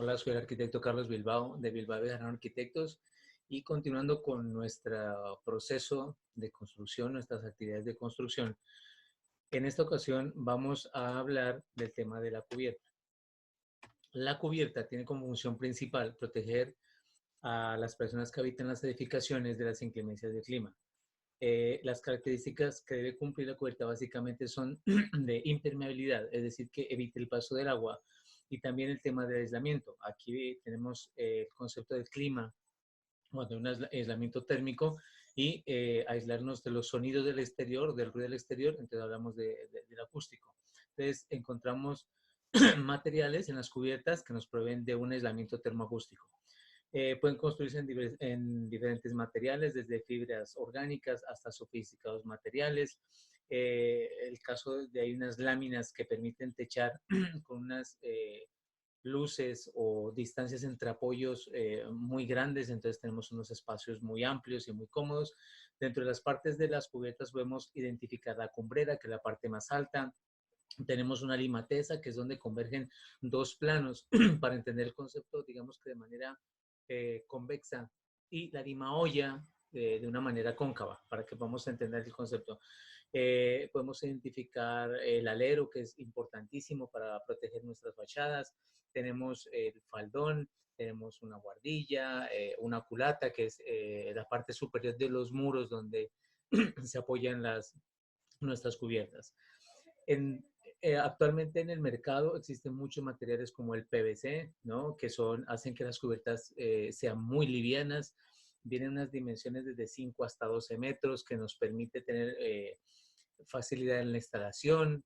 Hola, soy el arquitecto Carlos Bilbao de Bilbao Bejarano Arquitectos y continuando con nuestro proceso de construcción, nuestras actividades de construcción. En esta ocasión vamos a hablar del tema de la cubierta. La cubierta tiene como función principal proteger a las personas que habitan las edificaciones de las inclemencias del clima. Las características que debe cumplir la cubierta básicamente son de impermeabilidad, es decir, que evite el paso del agua, y también el tema del aislamiento. Aquí tenemos el concepto del clima, o de un aislamiento térmico, y aislarnos de los sonidos del exterior, del ruido del exterior. Entonces hablamos del acústico. Entonces encontramos materiales en las cubiertas que nos proveen de un aislamiento termoacústico. Pueden construirse en diferentes materiales, desde fibras orgánicas hasta sofisticados materiales. El caso de hay unas láminas que permiten techar con unas luces o distancias entre apoyos muy grandes, entonces tenemos unos espacios muy amplios y muy cómodos. Dentro de las partes de las cubiertas podemos identificar la cumbrera, que es la parte más alta. Tenemos una limateza, que es donde convergen dos planos para entender el concepto, digamos que de manera convexa, y la limaolla de una manera cóncava, para que podamos entender el concepto. Podemos identificar el alero, que es importantísimo para proteger nuestras fachadas. Tenemos el faldón, tenemos una guardilla, una culata, que es la parte superior de los muros donde se apoyan nuestras cubiertas. En, Actualmente en el mercado existen muchos materiales como el PVC, ¿no? Que hacen que las cubiertas sean muy livianas. Vienen unas dimensiones desde 5 hasta 12 metros, que nos permite tener facilidad en la instalación.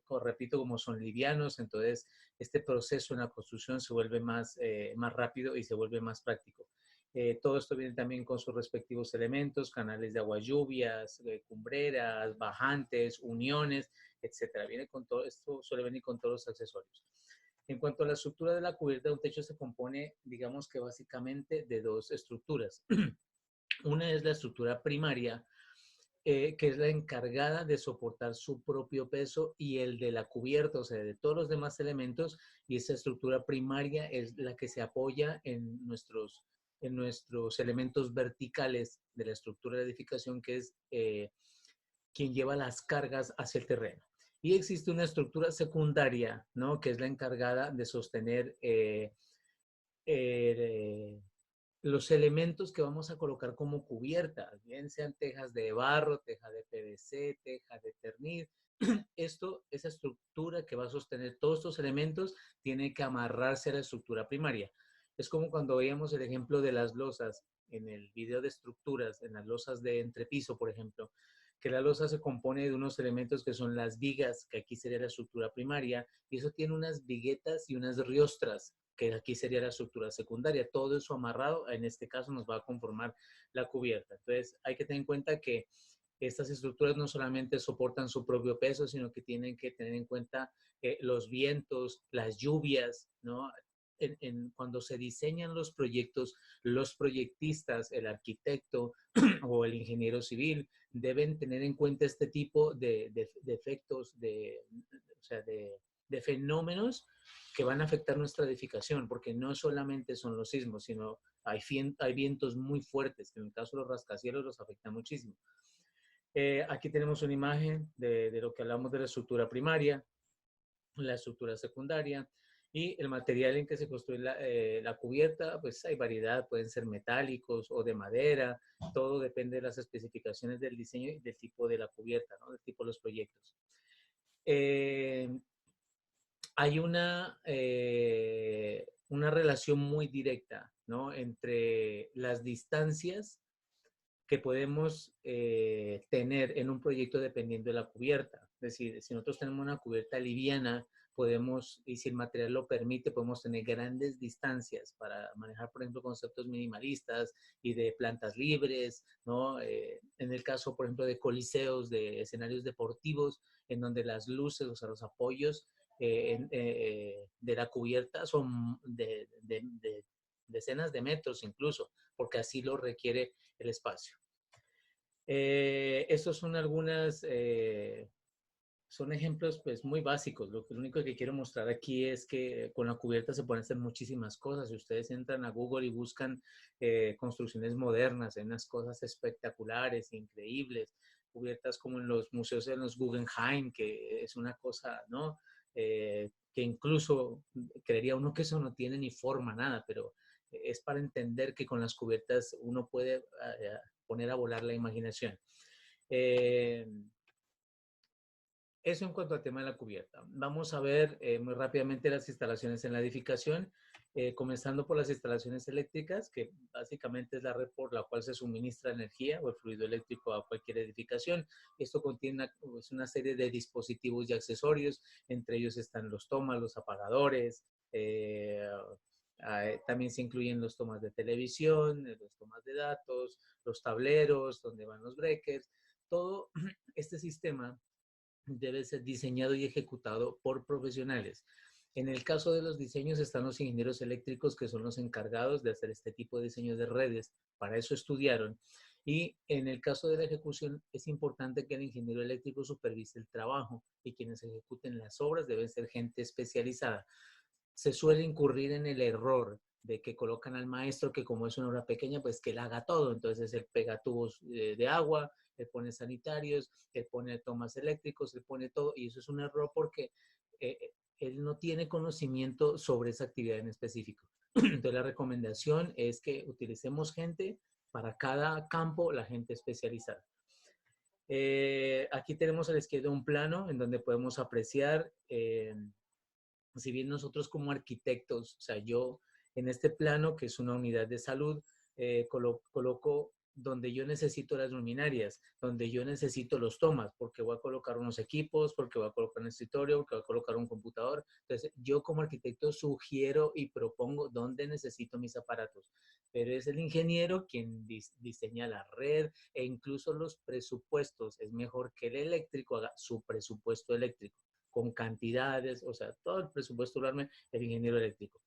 Repito, como son livianos, entonces este proceso en la construcción se vuelve más rápido y se vuelve más práctico. Todo esto viene también con sus respectivos elementos: canales de agua, lluvias, cumbreras, bajantes, uniones, etcétera. Viene con todo esto, suele venir con todos los accesorios. En cuanto a la estructura de la cubierta de un techo, se compone, digamos que básicamente, de dos estructuras. Una es la estructura primaria, que es la encargada de soportar su propio peso y el de la cubierta, o sea, de todos los demás elementos, y esa estructura primaria es la que se apoya en nuestros elementos verticales de la estructura de edificación, que es quien lleva las cargas hacia el terreno. Y existe una estructura secundaria, ¿no? Que es la encargada de sostener eh, los elementos que vamos a colocar como cubierta, bien sean tejas de barro, teja de PVC, teja de Eternit. Esa estructura que va a sostener todos estos elementos tiene que amarrarse a la estructura primaria. Es como cuando veíamos el ejemplo de las losas en el video de estructuras, en las losas de entrepiso, por ejemplo, que la losa se compone de unos elementos que son las vigas, que aquí sería la estructura primaria, y eso tiene unas viguetas y unas riostras, que aquí sería la estructura secundaria. Todo eso amarrado, en este caso, nos va a conformar la cubierta. Entonces, hay que tener en cuenta que estas estructuras no solamente soportan su propio peso, sino que tienen que tener en cuenta los vientos, las lluvias, ¿no? Cuando se diseñan los proyectos, los proyectistas, el arquitecto o el ingeniero civil deben tener en cuenta este tipo de efectos, o sea, de fenómenos que van a afectar nuestra edificación, porque no solamente son los sismos, sino hay vientos muy fuertes, que en el caso de los rascacielos los afectan muchísimo. Aquí tenemos una imagen de lo que hablamos de la estructura primaria, la estructura secundaria y el material en que se construye la cubierta. Pues hay variedad, pueden ser metálicos o de madera, todo depende de las especificaciones del diseño y del tipo de la cubierta, ¿no? Del tipo de los proyectos. Eh, Hay una relación muy directa, ¿no? Entre las distancias que podemos tener en un proyecto dependiendo de la cubierta. Es decir, si nosotros tenemos una cubierta liviana, podemos, y si el material lo permite, podemos tener grandes distancias para manejar, por ejemplo, conceptos minimalistas y de plantas libres, ¿no? En el caso, por ejemplo, de coliseos, de escenarios deportivos, en donde las luces, o sea, los apoyos de la cubierta son de decenas de metros incluso, porque así lo requiere el espacio. Estos son algunas son ejemplos pues muy básicos. Lo único que quiero mostrar aquí es que con la cubierta se pueden hacer muchísimas cosas. Si ustedes entran a Google y buscan construcciones modernas, hay unas cosas espectaculares, increíbles, cubiertas como en los museos de los Guggenheim, que es una cosa, ¿no? Que incluso creería uno que eso no tiene ni forma, nada, pero es para entender que con las cubiertas uno puede poner a volar la imaginación. Eh, Eso en cuanto al tema de la cubierta. Vamos a ver muy rápidamente las instalaciones en la edificación, comenzando por las instalaciones eléctricas, que básicamente es la red por la cual se suministra energía o el fluido eléctrico a cualquier edificación. Esto contiene una serie de dispositivos y accesorios, entre ellos están los tomas, los apagadores, también se incluyen los tomas de televisión, los tomas de datos, los tableros, donde van los breakers. Todo este sistema debe ser diseñado y ejecutado por profesionales. En el caso de los diseños están los ingenieros eléctricos, que son los encargados de hacer este tipo de diseño de redes. Para eso estudiaron. Y en el caso de la ejecución es importante que el ingeniero eléctrico supervise el trabajo y quienes ejecuten las obras deben ser gente especializada. Se suele incurrir en el error de que colocan al maestro que como es una obra pequeña, pues que él haga todo. Entonces él pega tubos de agua, él pone sanitarios, él pone tomas eléctricos, él pone todo. Y eso es un error porque él no tiene conocimiento sobre esa actividad en específico. Entonces la recomendación es que utilicemos gente para cada campo, la gente especializada. Aquí tenemos a la izquierda un plano en donde podemos apreciar si bien nosotros como arquitectos, o sea, yo en este plano, que es una unidad de salud, coloco donde yo necesito las luminarias, donde yo necesito los tomas, porque voy a colocar unos equipos, porque voy a colocar un escritorio, porque voy a colocar un computador. Entonces, yo como arquitecto sugiero y propongo dónde necesito mis aparatos, pero es el ingeniero quien diseña la red e incluso los presupuestos. Es mejor que el eléctrico haga su presupuesto eléctrico con cantidades, o sea, todo el presupuesto lo arme el ingeniero eléctrico.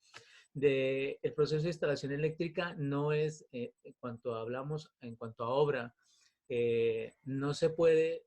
El proceso de instalación eléctrica no es, en cuanto a obra, no se puede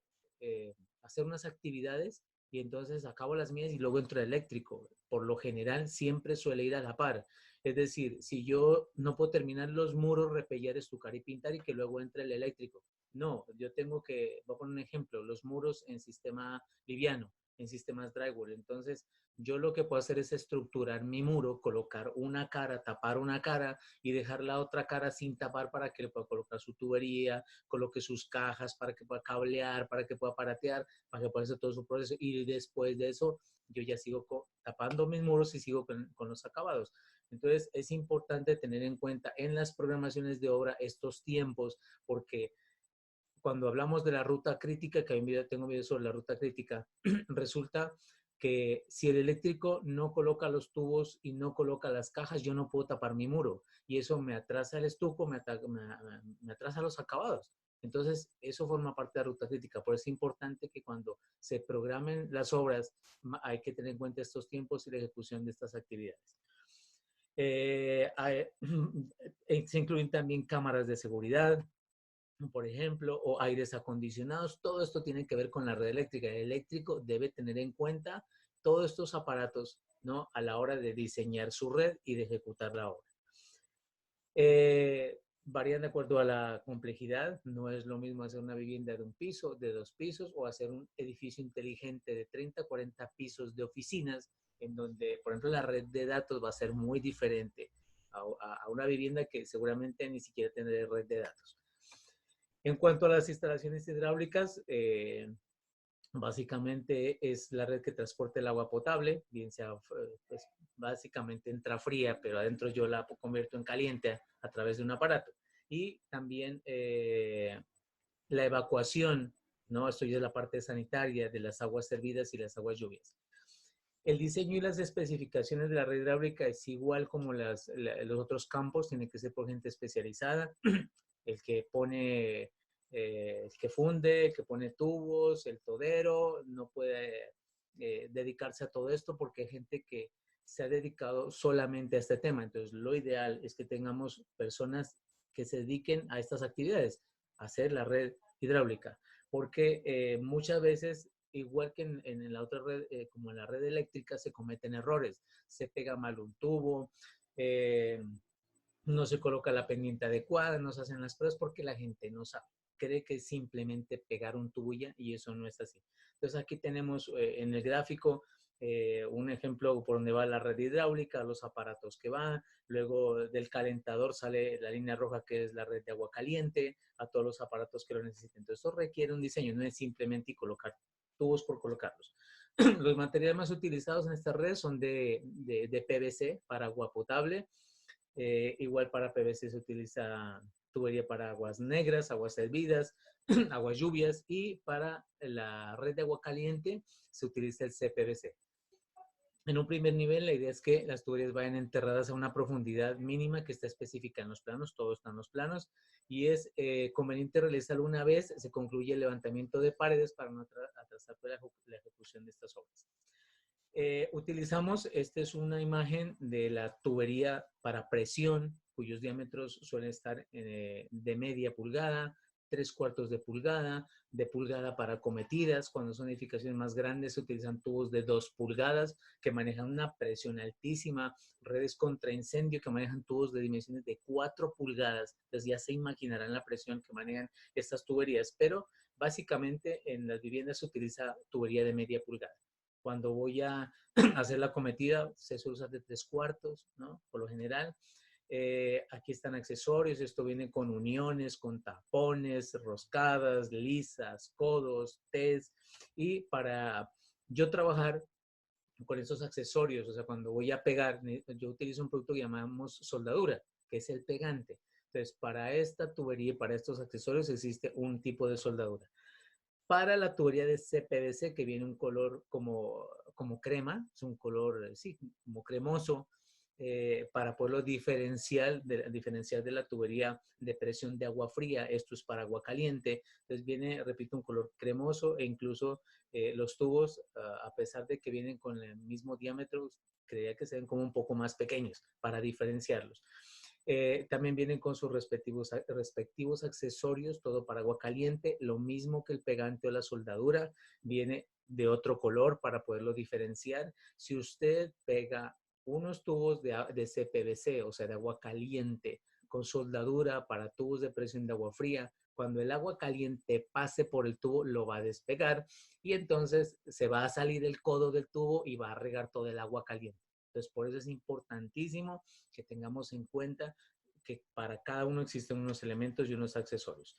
hacer unas actividades y entonces acabo las mías y luego entro el eléctrico. Por lo general siempre suele ir a la par. Es decir, si yo no puedo terminar los muros, repellar, estucar y pintar y que luego entre el eléctrico. No, yo tengo que, voy a poner un ejemplo, los muros en sistema liviano, en sistemas drywall. Entonces, yo lo que puedo hacer es estructurar mi muro, colocar una cara, tapar una cara y dejar la otra cara sin tapar para que le pueda colocar su tubería, coloque sus cajas para que pueda cablear, para que pueda paratear, para que pueda hacer todo su proceso. Y después de eso, yo ya sigo tapando mis muros y sigo con los acabados. Entonces, es importante tener en cuenta en las programaciones de obra estos tiempos, porque cuando hablamos de la ruta crítica, que tengo un video sobre la ruta crítica, resulta que si el eléctrico no coloca los tubos y no coloca las cajas, yo no puedo tapar mi muro. Y eso me atrasa el estuco, me atrasa los acabados. Entonces, eso forma parte de la ruta crítica. Por eso es importante que cuando se programen las obras, hay que tener en cuenta estos tiempos y la ejecución de estas actividades. Se incluyen también cámaras de seguridad, por ejemplo, o aires acondicionados. Todo esto tiene que ver con la red eléctrica. El eléctrico debe tener en cuenta todos estos aparatos, ¿no? A la hora de diseñar su red y de ejecutar la obra. Varían de acuerdo a la complejidad. No es lo mismo hacer una vivienda de un piso, de 2 pisos, o hacer un edificio inteligente de 30, 40 pisos de oficinas, en donde, por ejemplo, la red de datos va a ser muy diferente a una vivienda que seguramente ni siquiera tendrá red de datos. En cuanto a las instalaciones hidráulicas, básicamente es la red que transporta el agua potable, bien sea, pues básicamente entra fría, pero adentro yo la convierto en caliente a través de un aparato. Y también la evacuación, ¿no? Esto ya es la parte sanitaria de las aguas servidas y las aguas lluvias. El diseño y las especificaciones de la red hidráulica es igual como los otros campos, tiene que ser por gente especializada, el que pone, el que funde, el que pone tubos, el todero, no puede dedicarse a todo esto porque hay gente que se ha dedicado solamente a este tema. Entonces, lo ideal es que tengamos personas que se dediquen a estas actividades, a hacer la red hidráulica, porque muchas veces igual que en la otra red, como en la red eléctrica, se cometen errores. Se pega mal un tubo, no se coloca la pendiente adecuada, no se hacen las pruebas porque la gente no sabe. Cree que es simplemente pegar un tubo ya, y eso no es así. Entonces aquí tenemos en el gráfico un ejemplo por donde va la red hidráulica, los aparatos que van, luego del calentador sale la línea roja que es la red de agua caliente, a todos los aparatos que lo necesiten. Entonces esto requiere un diseño, no es simplemente colocar tubos por colocarlos. Los materiales más utilizados en esta red son de PVC para agua potable. Igual para PVC se utiliza tubería para aguas negras, aguas hervidas, aguas lluvias, y para la red de agua caliente se utiliza el CPVC. En un primer nivel, la idea es que las tuberías vayan enterradas a una profundidad mínima que está específica en los planos, todo está en los planos, y es conveniente realizarlo una vez se concluye el levantamiento de paredes para no atrasar la ejecución de estas obras. Utilizamos, esta es una imagen de la tubería para presión, cuyos diámetros suelen estar de media pulgada, 3/4 de pulgada para cometidas. Cuando son edificaciones más grandes se utilizan tubos de 2 pulgadas que manejan una presión altísima, redes contra incendio que manejan tubos de dimensiones de 4 pulgadas. Entonces ya se imaginarán la presión que manejan estas tuberías, pero básicamente en las viviendas se utiliza tubería de media pulgada. Cuando voy a hacer la cometida, se suele usar de 3/4, ¿no? Por lo general. Aquí están accesorios, esto viene con uniones, con tapones, roscadas, lisas, codos, test, y para yo trabajar con esos accesorios, o sea, cuando voy a pegar, yo utilizo un producto que llamamos soldadura, que es el pegante. Entonces, para esta tubería y para estos accesorios existe un tipo de soldadura. Para la tubería de CPVC, que viene un color como crema, es un color, sí, como cremoso, para poderlo diferenciar de la tubería de presión de agua fría. Esto es para agua caliente. Entonces viene, repito, un color cremoso, e incluso los tubos, a pesar de que vienen con el mismo diámetro, creía que se ven como un poco más pequeños para diferenciarlos. También vienen con sus respectivos accesorios, todo para agua caliente, lo mismo que el pegante o la soldadura, viene de otro color para poderlo diferenciar. Si usted pega unos tubos de CPVC, o sea, de agua caliente, con soldadura para tubos de presión de agua fría, cuando el agua caliente pase por el tubo, lo va a despegar y entonces se va a salir el codo del tubo y va a regar todo el agua caliente. Entonces, por eso es importantísimo que tengamos en cuenta que para cada uno existen unos elementos y unos accesorios.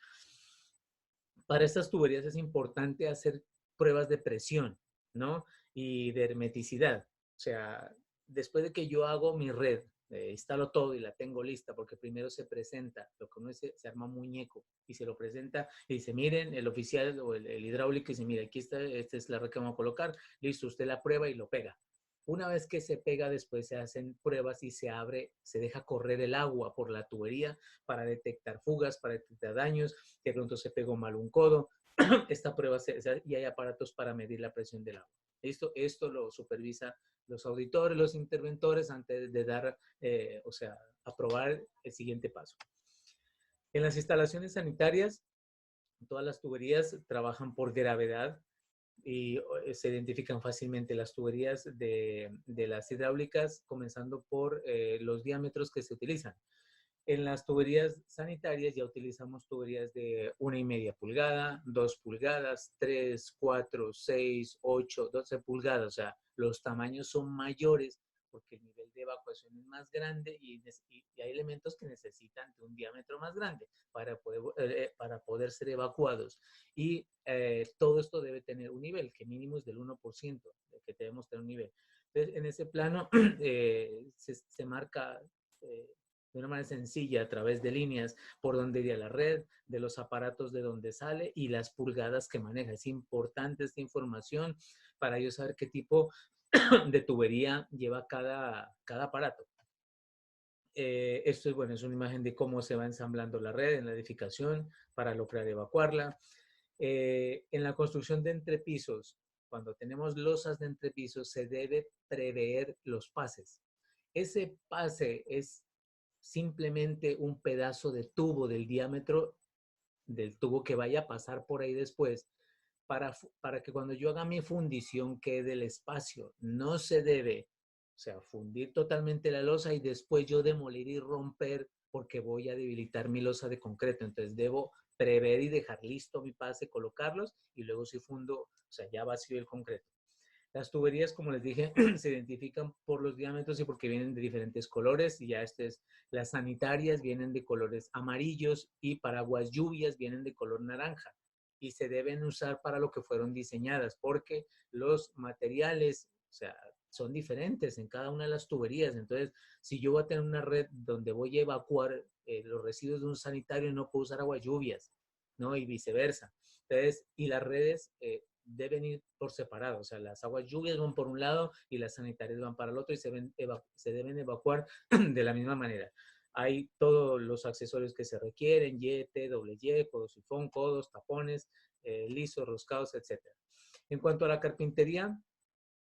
Para estas tuberías es importante hacer pruebas de presión, ¿no? Y de hermeticidad. O sea, después de que yo hago mi red, instalo todo y la tengo lista, porque primero se presenta, lo que uno se arma un muñeco y se lo presenta y dice, miren, el oficial o el hidráulico dice, mira, aquí está, esta es la red que vamos a colocar, listo, usted la prueba y lo pega. Una vez que se pega, después se hacen pruebas y se abre, se deja correr el agua por la tubería para detectar fugas, para detectar daños. De pronto se pegó mal un codo. Esta prueba y hay aparatos para medir la presión del agua. Esto lo supervisa los auditores, los interventores antes de dar, o sea, aprobar el siguiente paso. En las instalaciones sanitarias, todas las tuberías trabajan por gravedad y se identifican fácilmente las tuberías de las hidráulicas, comenzando por los diámetros que se utilizan. En las tuberías sanitarias ya utilizamos tuberías de 1,5 pulgada, 2 pulgadas, 3, 4, 6, 8, 12 pulgadas. O sea, los tamaños son mayores porque el nivel de evacuación es más grande y hay elementos que necesitan de un diámetro más grande para poder ser evacuados. Y todo esto debe tener un nivel, que mínimo es del 1%, de que debemos tener un nivel. Entonces, en ese plano se marca de una manera sencilla a través de líneas por donde iría la red, de los aparatos de donde sale y las pulgadas que maneja. Es importante esta información para yo saber qué tipo de tubería lleva cada aparato. Esto es, bueno, es una imagen de cómo se va ensamblando la red en la edificación para lograr evacuarla. En la construcción de entrepisos, cuando tenemos losas de entrepisos, se debe prever los pases. Ese pase es simplemente un pedazo de tubo del diámetro del tubo que vaya a pasar por ahí después, para que cuando yo haga mi fundición quede el espacio. No se debe, o sea, fundir totalmente la losa y después yo demolir y romper porque voy a debilitar mi losa de concreto. Entonces debo prever y dejar listo mi pase, colocarlos y luego si fundo, o sea, ya vacío el concreto. Las tuberías, como les dije, se identifican por los diámetros y porque vienen de diferentes colores. Y ya las sanitarias vienen de colores amarillos y paraguas lluvias vienen de color naranja. Y se deben usar para lo que fueron diseñadas, porque los materiales, o sea, son diferentes en cada una de las tuberías. Entonces, si yo voy a tener una red donde voy a evacuar los residuos de un sanitario, no puedo usar aguas lluvias, ¿no? Y viceversa. Entonces, y las redes deben ir por separado, o sea, las aguas lluvias van por un lado y las sanitarias van para el otro y se deben evacuar de la misma manera. Hay todos los accesorios que se requieren, YT, doble Y, codo sifón, codos, tapones, lisos, roscados, etc. En cuanto a la carpintería,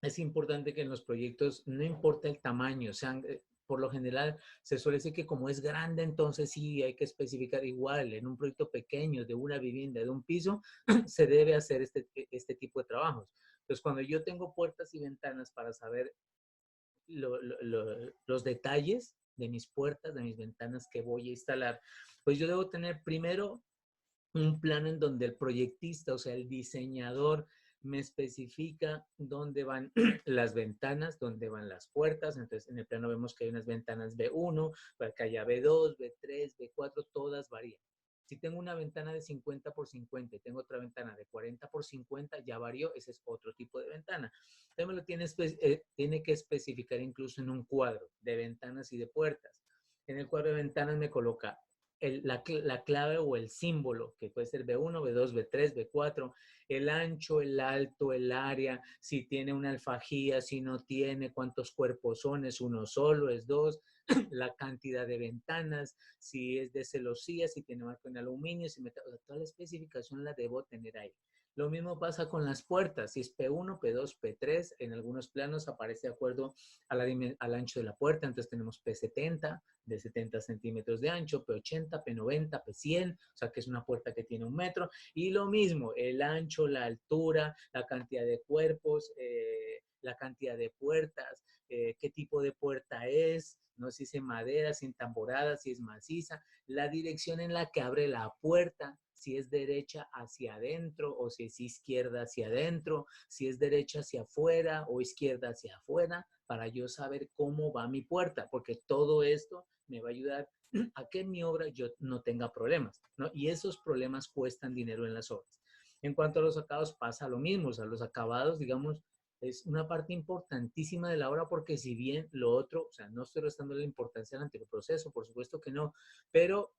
es importante que en los proyectos, no importa el tamaño, sean, por lo general se suele decir que como es grande, entonces sí hay que especificar igual. En un proyecto pequeño de una vivienda, de un piso, se debe hacer este tipo de trabajos. Entonces, cuando yo tengo puertas y ventanas para saber los detalles de mis puertas, de mis ventanas que voy a instalar, pues yo debo tener primero un plano en donde el proyectista, o sea, el diseñador, me especifica dónde van las ventanas, dónde van las puertas. Entonces, en el plano vemos que hay unas ventanas B1, acá haya B2, B3, B4, todas varían. Si tengo una ventana de 50 por 50 y tengo otra ventana de 40 por 50, ya varió, ese es otro tipo de ventana. Entonces, me lo tiene que especificar incluso en un cuadro de ventanas y de puertas. En el cuadro de ventanas me coloca la clave o el símbolo, que puede ser B1, B2, B3, B4, el ancho, el alto, el área, si tiene una alfajía, si no tiene, cuántos cuerpos son, es uno solo, es dos, la cantidad de ventanas, si es de celosía, si tiene marco en aluminio, si metal, o sea, toda la especificación la debo tener ahí. Lo mismo pasa con las puertas, si es P1, P2, P3, en algunos planos aparece de acuerdo al ancho de la puerta, entonces tenemos P70, de 70 centímetros de ancho, P80, P90, P100, o sea que es una puerta que tiene 1 metro, y lo mismo, el ancho, la altura, la cantidad de cuerpos, la cantidad de puertas, qué tipo de puerta es, no sé si es madera, si es tamborada, si es maciza, la dirección en la que abre la puerta, si es derecha hacia adentro o si es izquierda hacia adentro, si es derecha hacia afuera o izquierda hacia afuera, para yo saber cómo va mi puerta, porque todo esto me va a ayudar a que en mi obra yo no tenga problemas, ¿no? Y esos problemas cuestan dinero en las obras. En cuanto a los acabados, pasa lo mismo, o sea, los acabados, digamos, es una parte importantísima de la obra porque si bien lo otro, o sea, no estoy restando la importancia al anterior proceso, por supuesto que no, pero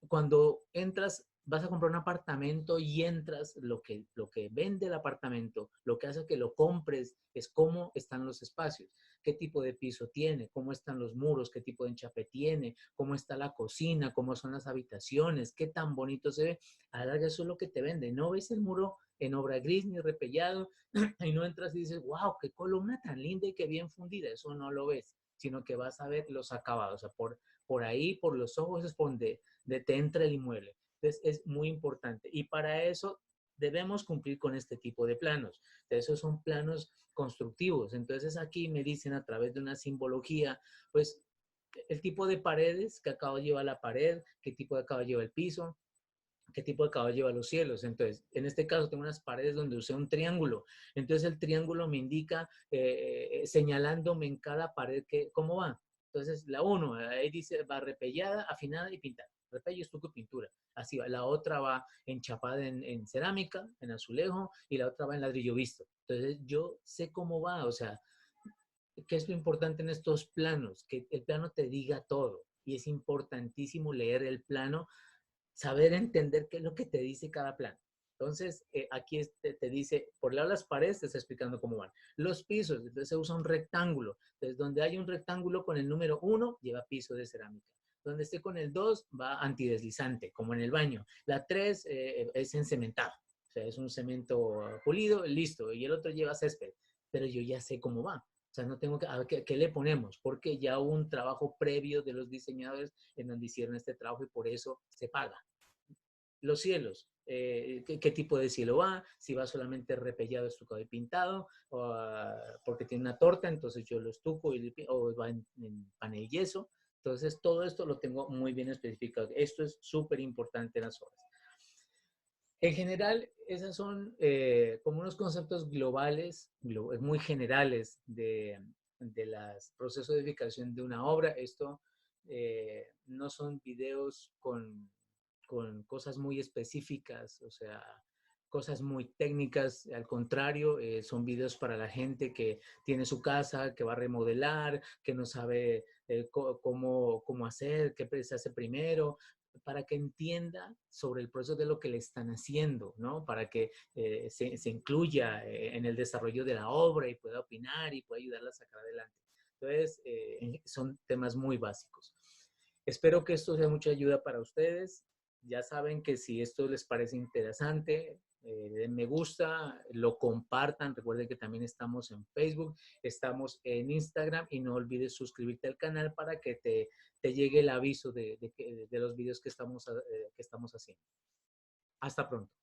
cuando entras, vas a comprar un apartamento y entras, lo que vende el apartamento, lo que hace que lo compres es cómo están los espacios, qué tipo de piso tiene, cómo están los muros, qué tipo de enchape tiene, cómo está la cocina, cómo son las habitaciones, qué tan bonito se ve. A la larga eso es lo que te vende. No ves el muro en obra gris ni repellado y no entras y dices, wow, qué columna tan linda y qué bien fundida. Eso no lo ves, sino que vas a ver los acabados. O sea, por ahí, por los ojos es donde te entra el inmueble. Entonces es muy importante y para eso debemos cumplir con este tipo de planos. Esos son planos constructivos. Entonces aquí me dicen a través de una simbología, pues el tipo de paredes que acaba lleva la pared, qué tipo de acaba lleva el piso, qué tipo de acabado lleva los cielos. Entonces, en este caso tengo unas paredes donde usé un triángulo. Entonces, el triángulo me indica, señalándome en cada pared cómo va. Entonces, la uno, ahí dice, va repellada, afinada y pintada. Repello, estuco y pintura. Así va. La otra va enchapada en cerámica, en azulejo, y la otra va en ladrillo visto. Entonces, yo sé cómo va. O sea, ¿qué es lo importante en estos planos? Que el plano te diga todo. Y es importantísimo leer el plano, saber entender qué es lo que te dice cada plan. Entonces, aquí te dice, por lado las paredes, te está explicando cómo van. Los pisos, entonces se usa un rectángulo. Entonces, donde hay un rectángulo con el número 1, lleva piso de cerámica. Donde esté con el 2, va antideslizante, como en el baño. La 3 es encementado. O sea, es un cemento pulido, listo. Y el otro lleva césped. Pero yo ya sé cómo va. O sea, no tengo que, a ver, ¿qué le ponemos? Porque ya hubo un trabajo previo de los diseñadores en donde hicieron este trabajo y por eso se paga. Los cielos. qué tipo de cielo va, si va solamente repellado, estucado y pintado, o, porque tiene una torta, entonces yo lo estuco o va en panel yeso. Entonces, todo esto lo tengo muy bien especificado. Esto es súper importante en las obras. En general, esos son como unos conceptos globales, muy generales de los procesos de edificación de una obra. Esto no son videos con cosas muy específicas, o sea, cosas muy técnicas. Al contrario, son videos para la gente que tiene su casa, que va a remodelar, que no sabe cómo hacer, qué se hace primero, para que entienda sobre el proceso de lo que le están haciendo, ¿no? Para que se incluya en el desarrollo de la obra y pueda opinar y pueda ayudarla a sacar adelante. Entonces, son temas muy básicos. Espero que esto sea mucha ayuda para ustedes. Ya saben que si esto les parece interesante, den me gusta, lo compartan. Recuerden que también estamos en Facebook, estamos en Instagram y no olvides suscribirte al canal para que te llegue el aviso de los videos que estamos haciendo. Hasta pronto.